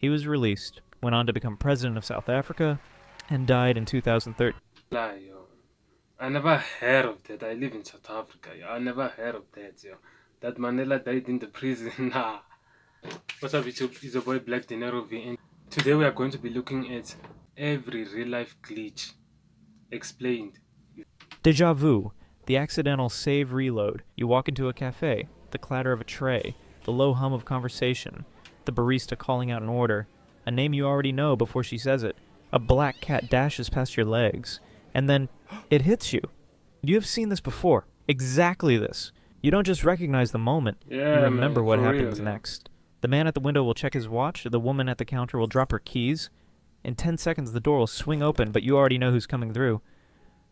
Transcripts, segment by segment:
He was released, went on to become president of South Africa, and died in 2013. Lie, yo. I never heard of that. I live in South Africa, yo. I never heard of that, yo. That Mandela died in the prison. Nah. What's up? It's your boy Black Dinero V. And today we are going to be looking at every real life glitch explained. Deja vu, the accidental save reload. You walk into a cafe, the clatter of a tray, the low hum of conversation, the barista calling out an order, a name you already know before she says it. A black cat dashes past your legs, and then it hits you. You have seen this before. Exactly this. You don't just recognize the moment, you Yeah, remember man, what for happens real, yo. next. The man at the window will check his watch, the woman at the counter will drop her keys. In 10 seconds, the door will swing open, but you already know who's coming through.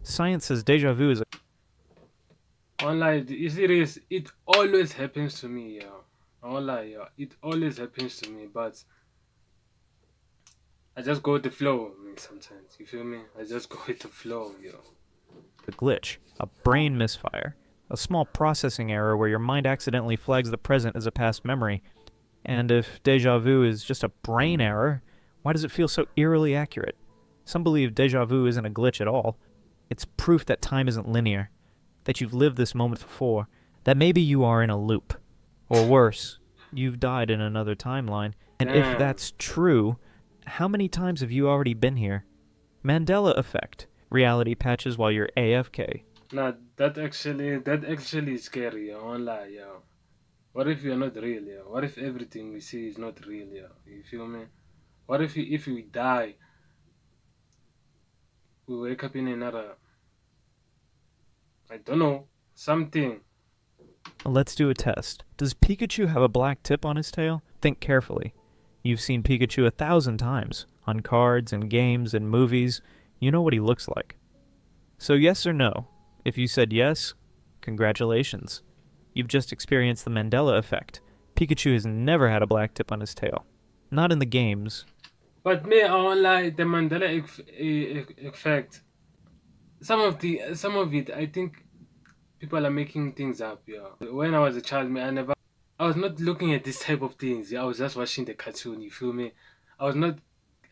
Science says deja vu is a Online, you serious? It always happens to me, yo. Online, yo. It always happens to me, but I just go with the flow, man, sometimes. You feel me? I just go with the flow, yo. glitch, a brain misfire, a small processing error where your mind accidentally flags the present as a past memory. And if deja vu is just a brain error, why does it feel so eerily accurate? Some believe deja vu isn't a glitch at all. It's proof that time isn't linear, that you've lived this moment before, that maybe you are in a loop. Or worse, you've died in another timeline. And if Damn. that's true, how many times have you already been here? Mandela effect. Reality patches while you're AFK. Nah, that actually is scary, yo. Online, yo. What if you're not real, yo? What if everything we see is not real, yo? You feel me? What if we die, we wake up in another, I don't know, something. Let's do a test. Does Pikachu have a black tip on his tail? Think carefully. You've seen Pikachu 1,000 times, on cards and games and movies. You know what he looks like. So yes or no? If you said yes, congratulations. You've just experienced the Mandela effect. Pikachu has never had a black tip on his tail. Not in the games. But me, I won't lie, the Mandela effect. Some of it, I think people are making things up, yo. When I was a child, me, I was not looking at this type of things. Yeah, I was just watching the cartoon. You feel me? I was not.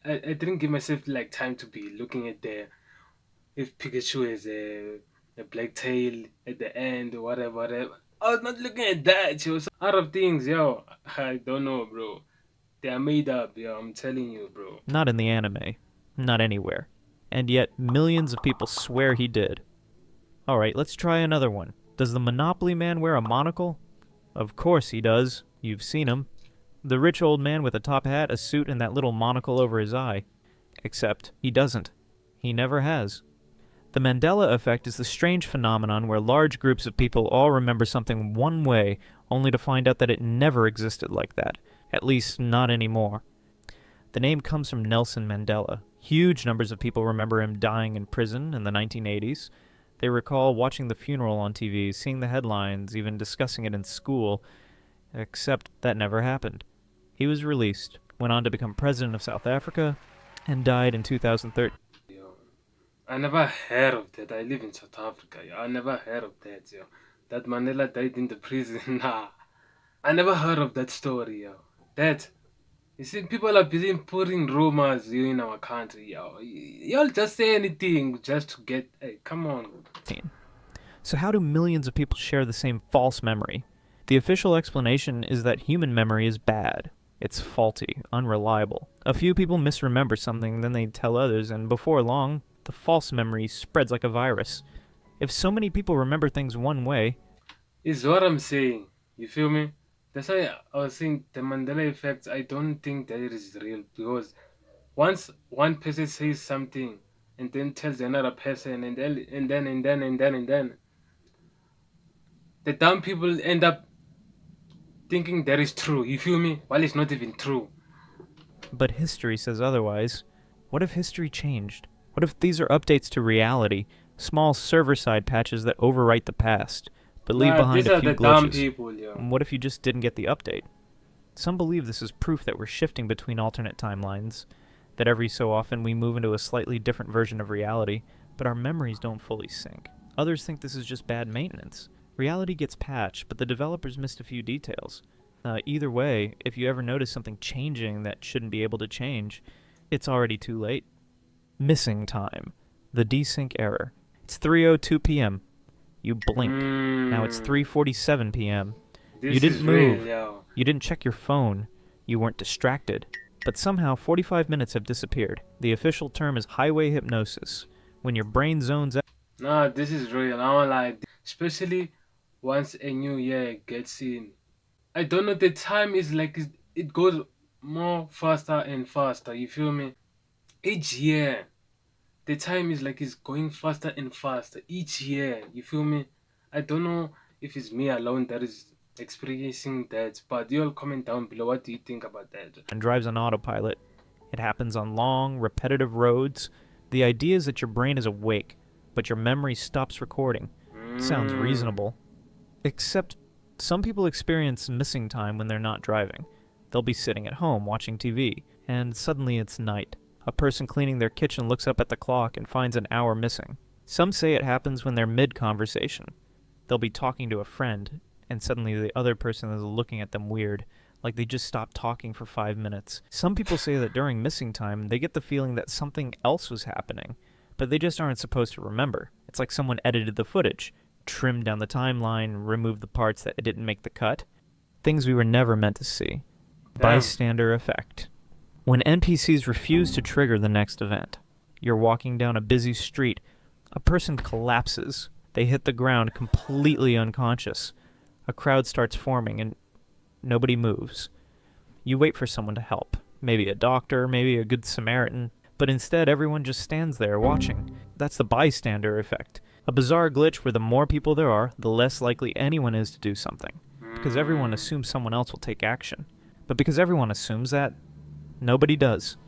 I didn't give myself like time to be looking at the if Pikachu is a black tail at the end or whatever, whatever. I was not looking at that. Yo. So out of things, yo. I don't know, bro. They are made up, yo. I'm telling you, bro. Not in the anime. Not anywhere. And yet, millions of people swear he did. Alright, let's try another one. Does the Monopoly man wear a monocle? Of course he does. You've seen him. The rich old man with a top hat, a suit, and that little monocle over his eye. Except he doesn't. He never has. The Mandela effect is the strange phenomenon where large groups of people all remember something one way, only to find out that it never existed like that. At least, not anymore. The name comes from Nelson Mandela. Huge numbers of people remember him dying in prison in the 1980s. They recall watching the funeral on TV, seeing the headlines, even discussing it in school, except that never happened. He was released, went on to become president of South Africa, and died in 2013. Yo. I never heard of that. I live in South Africa, yo. I never heard of that, yo. That Mandela died in the prison. Nah. I never heard of that story, yo. That you see, people are busy putting rumors you in our country, yo. Y'all just say anything just to get. Hey, come on. So how do millions of people share the same false memory? The official explanation is that human memory is bad. It's faulty, unreliable. A few people misremember something, then they tell others, and before long, the false memory spreads like a virus. If so many people remember things one way, Is what I'm saying. You feel me? That's why I was saying the Mandela effect. I don't think that it is real because once one person says something and then tells another person and then the dumb people end up thinking that is true. You feel me? While it's not even true. but history says otherwise. What if history changed? What if these are updates to reality, small server-side patches that overwrite the past, but leave Nah, behind these a are few the dumb glitches? people, yo. What if you just didn't get the update? Some believe this is proof that we're shifting between alternate timelines, that every so often we move into a slightly different version of reality, but our memories don't fully sync. Others think this is just bad maintenance. Reality gets patched, but the developers missed a few details. Either way, if you ever notice something changing that shouldn't be able to change, it's already too late. Missing time. The desync error. It's 3:02 p.m. You blink. Now it's 3:47 p.m. This You didn't is move. real, yo. You didn't check your phone. You weren't distracted. But somehow 45 minutes have disappeared. The official term is highway hypnosis. When your brain zones out. Nah, this is real. I don't like, especially once a new year gets in. I don't know. The time is like it goes more faster and faster. You feel me? Each year, the time is like it's going faster and faster. Each year, you feel me? I don't know if it's me alone that is experiencing that, but you all comment down below. What do you think about that? And drives on autopilot. It happens on long, repetitive roads. The idea is that your brain is awake, but your memory stops recording. Sounds reasonable. Except some people experience missing time when they're not driving. They'll be sitting at home watching TV, and suddenly it's night. A person cleaning their kitchen looks up at the clock and finds an hour missing. Some say it happens when they're mid-conversation. They'll be talking to a friend, and suddenly the other person is looking at them weird, like they just stopped talking for 5 minutes. Some people say that during missing time, they get the feeling that something else was happening, but they just aren't supposed to remember. It's like someone edited the footage, trimmed down the timeline, removed the parts that didn't make the cut. Things we were never meant to see. Damn. Bystander effect. When NPCs refuse to trigger the next event, you're walking down a busy street, a person collapses. They hit the ground completely unconscious. A crowd starts forming and nobody moves. You wait for someone to help. Maybe a doctor, maybe a good Samaritan, but instead everyone just stands there watching. That's the bystander effect. A bizarre glitch where the more people there are, the less likely anyone is to do something. Because everyone assumes someone else will take action. But because everyone assumes that, nobody does.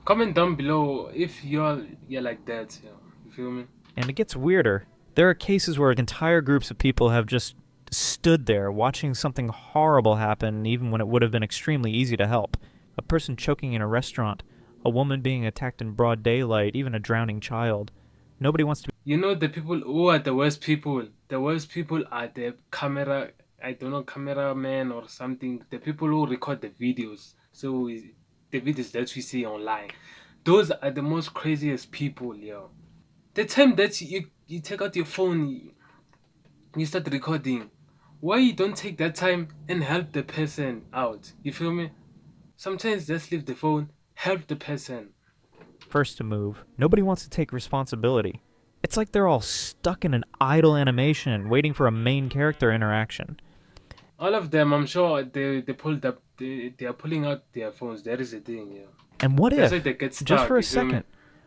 Comment down below if you're like that. Yeah, you feel me? And it gets weirder. There are cases where entire groups of people have just stood there watching something horrible happen even when it would have been extremely easy to help. A person choking in a restaurant, a woman being attacked in broad daylight, even a drowning child. Nobody wants to be. You know the people who are the worst people? The worst people are the camera, I don't know, cameraman or something. The people who record the videos. So the videos that we see online. Those are the most craziest people, yo. The time that you take out your phone, you start recording. Why you don't take that time and help the person out? You feel me? Sometimes just leave the phone, help the person. First to move. Nobody wants to take responsibility. It's like they're all stuck in an idle animation, waiting for a main character interaction. All of them, I'm sure they pulled up. They are pulling out their phones. That is the thing, yeah. And what That's if, why they get stuck. just for a you feel me? second,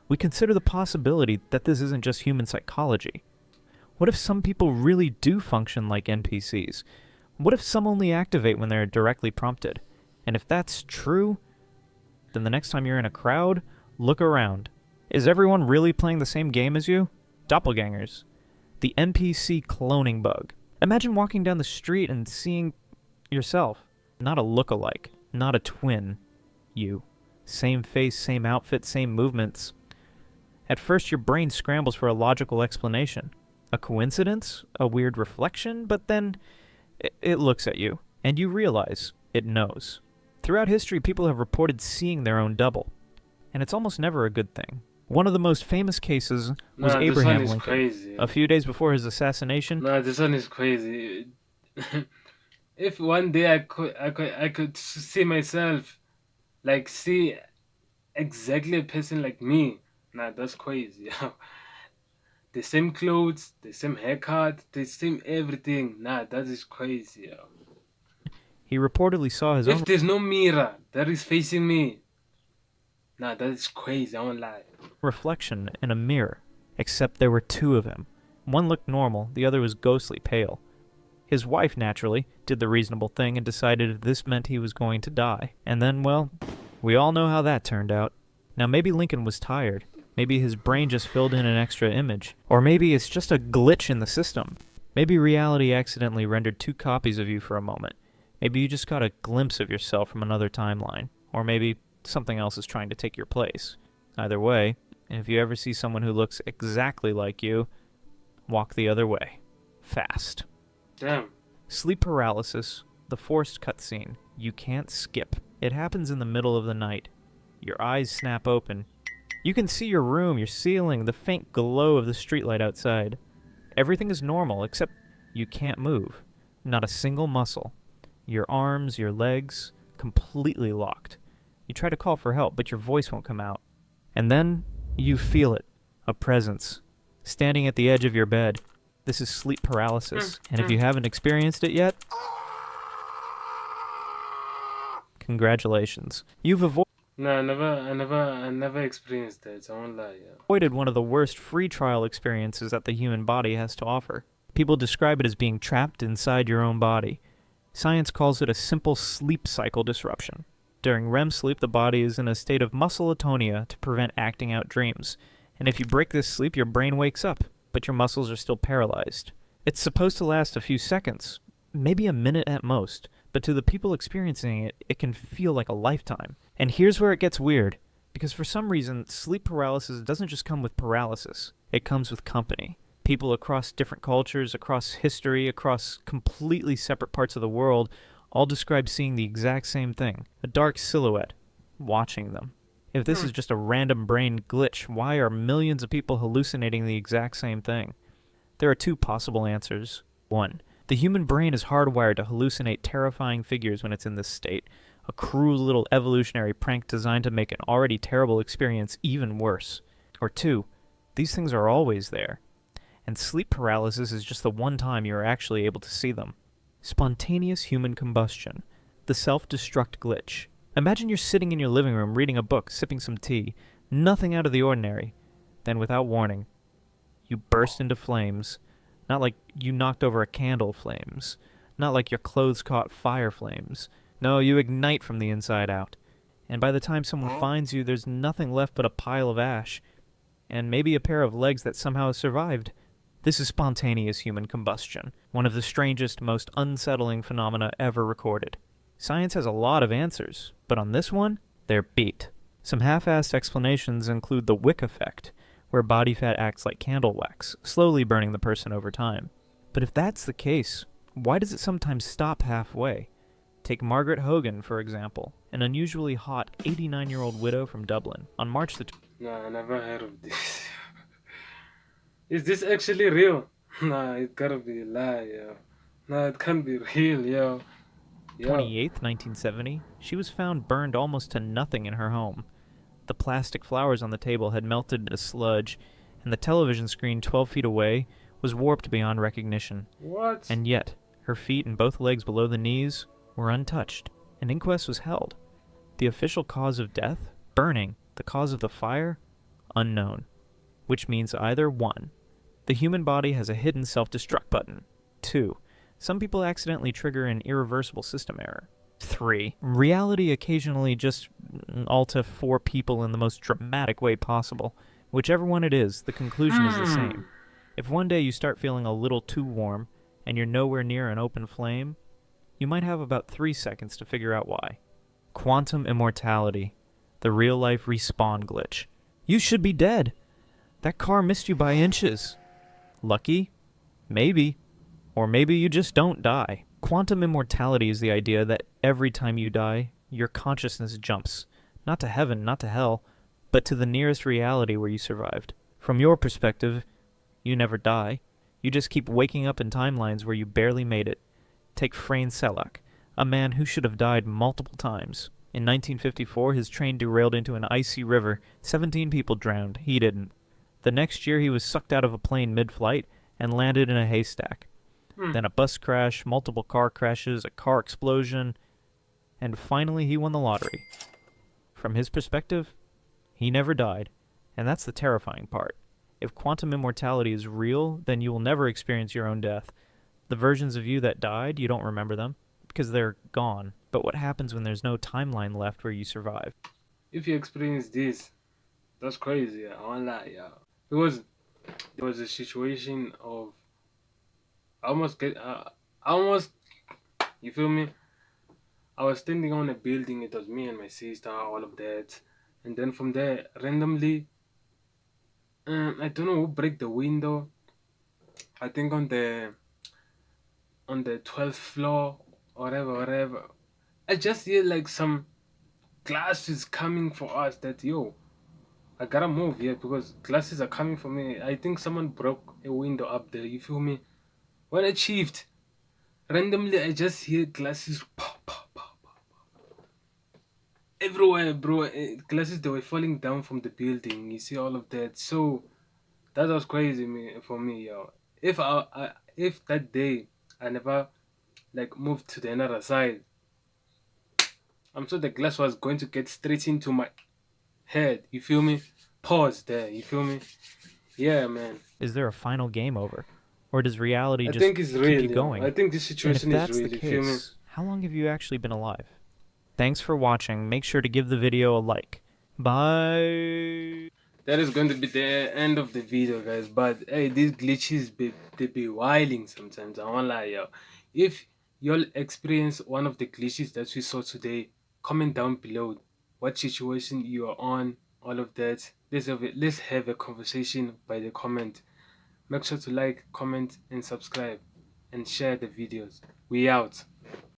we consider the possibility that this isn't just human psychology? What if some people really do function like NPCs? What if some only activate when they're directly prompted? And if that's true, then the next time you're in a crowd, look around. Is everyone really playing the same game as you? Doppelgangers. The NPC cloning bug. Imagine walking down the street and seeing yourself. Not a look-alike, not a twin. You. Same face, same outfit, same movements. At first your brain scrambles for a logical explanation. A coincidence? A weird reflection? But then it looks at you, and you realize it knows. Throughout history, people have reported seeing their own double, and it's almost never a good thing. One of the most famous cases was Nah, this Abraham one is Lincoln. crazy. A few days before his assassination, Nah, this one is crazy. If one day I could see myself, like see exactly a person like me. Nah, that's crazy. The same clothes, the same haircut, the same everything. Nah, that is crazy. he reportedly saw his own If there's no mirror that is facing me, nah, that is crazy. I won't lie. reflection in a mirror, except there were two of him. One looked normal, the other was ghostly pale. His wife, naturally, did the reasonable thing and decided this meant he was going to die. And then, well, we all know how that turned out. Now maybe Lincoln was tired. Maybe his brain just filled in an extra image. Or maybe it's just a glitch in the system. Maybe reality accidentally rendered two copies of you for a moment. Maybe you just got a glimpse of yourself from another timeline. Or maybe something else is trying to take your place. Either way, if you ever see someone who looks exactly like you, walk the other way. Fast. Damn. Sleep paralysis. The forced cutscene. You can't skip. It happens in the middle of the night. Your eyes snap open. You can see your room, your ceiling, the faint glow of the streetlight outside. Everything is normal, except you can't move. Not a single muscle. Your arms, your legs, completely locked. You try to call for help, but your voice won't come out. And then you feel it. A presence. Standing at the edge of your bed. This is sleep paralysis. And if you haven't experienced it yet, congratulations. You've No, I never experienced that. I won't lie. Yeah. avoided one of the worst free trial experiences that the human body has to offer. People describe it as being trapped inside your own body. Science calls it a simple sleep cycle disruption. During REM sleep, the body is in a state of muscle atonia to prevent acting out dreams. And if you break this sleep, your brain wakes up, but your muscles are still paralyzed. It's supposed to last a few seconds, maybe a minute at most, but to the people experiencing it, it can feel like a lifetime. And here's where it gets weird, because for some reason, sleep paralysis doesn't just come with paralysis, it comes with company. People across different cultures, across history, across completely separate parts of the world, all describe seeing the exact same thing, a dark silhouette, watching them. If this is just a random brain glitch, why are millions of people hallucinating the exact same thing? There are two possible answers. 1. The human brain is hardwired to hallucinate terrifying figures when it's in this state, a cruel little evolutionary prank designed to make an already terrible experience even worse. Or 2. These things are always there, and sleep paralysis is just the one time you are actually able to see them. Spontaneous human combustion, the self-destruct glitch. Imagine you're sitting in your living room reading a book, sipping some tea, nothing out of the ordinary. Then without warning, you burst into flames. Not like you knocked over a candle flames. Not like your clothes caught fire flames. No, you ignite from the inside out. And by the time someone finds you, there's nothing left but a pile of ash. And maybe a pair of legs that somehow survived. This is spontaneous human combustion, one of the strangest, most unsettling phenomena ever recorded. Science has a lot of answers, but on this one, they're beat. Some half-assed explanations include the wick effect, where body fat acts like candle wax, slowly burning the person over time. But if that's the case, why does it sometimes stop halfway? Take Margaret Hogan, for example, an unusually hot 89-year-old widow from Dublin. On March the... No, I never heard of this. Is this actually real? Nah, it gotta be a lie, yo. Nah, it can't be real, yo. 28th, 1970, she was found burned almost to nothing in her home. The plastic flowers on the table had melted into sludge, and the television screen 12 feet away was warped beyond recognition. What? And yet, her feet and both legs below the knees were untouched. An inquest was held. The official cause of death? Burning. The cause of the fire? Unknown. Which means either 1. The human body has a hidden self-destruct button. 2. Some people accidentally trigger an irreversible system error. 3. Reality occasionally just Alta 4 people in the most dramatic way possible. Whichever one it is, the conclusion is the same. If one day you start feeling a little too warm, and you're nowhere near an open flame, you might have about 3 seconds to figure out why. Quantum immortality. The real-life respawn glitch. You should be dead. That car missed you by inches. Lucky? Maybe. Or maybe you just don't die. Quantum immortality is the idea that every time you die, your consciousness jumps. Not to heaven, not to hell, but to the nearest reality where you survived. From your perspective, you never die. You just keep waking up in timelines where you barely made it. Take Frane Selak, a man who should have died multiple times. In 1954, his train derailed into an icy river. 17 people drowned. He didn't. The next year, he was sucked out of a plane mid-flight and landed in a haystack. Then a bus crash, multiple car crashes, a car explosion, and finally he won the lottery. From his perspective, he never died, and that's the terrifying part. If quantum immortality is real, then you will never experience your own death. The versions of you that died, you don't remember them, because they're gone. But what happens when there's no timeline left where you survive? If you experience this, that's crazy, I won't lie, yeah. Because there was a situation of almost, you feel me? I was standing on a building, it was me and my sister, all of that. And then from there, randomly, I don't know who break the window. I think on the 12th floor whatever. I just hear like some glasses coming for us that yo, I gotta move here because glasses are coming for me. I think someone broke a window up there, you feel me? When I achieved, randomly I just hear glasses pop, pop, pop, pop, everywhere, bro. Glasses they were falling down from the building. You see all of that. So that was crazy for me, yo. If that day I never like moved to the another side, I'm sure the glass was going to get straight into my head. You feel me? Pause there. You feel me? Yeah, man. Is there a final game over? Or does reality I just think it's keep real, you yo. going? I think this And if situation is that's real. the You feel me? case, how long have you actually been alive? Thanks for watching. Make sure to give the video a like. Bye. That is going to be the end of the video, guys. But hey, these glitches they be wilding sometimes. I won't lie, yo. If y'all experience one of the glitches that we saw today, comment down below what situation you are on, all of that. Let's have a conversation by the comment. Make sure to like, comment, and subscribe, and share the videos. We out.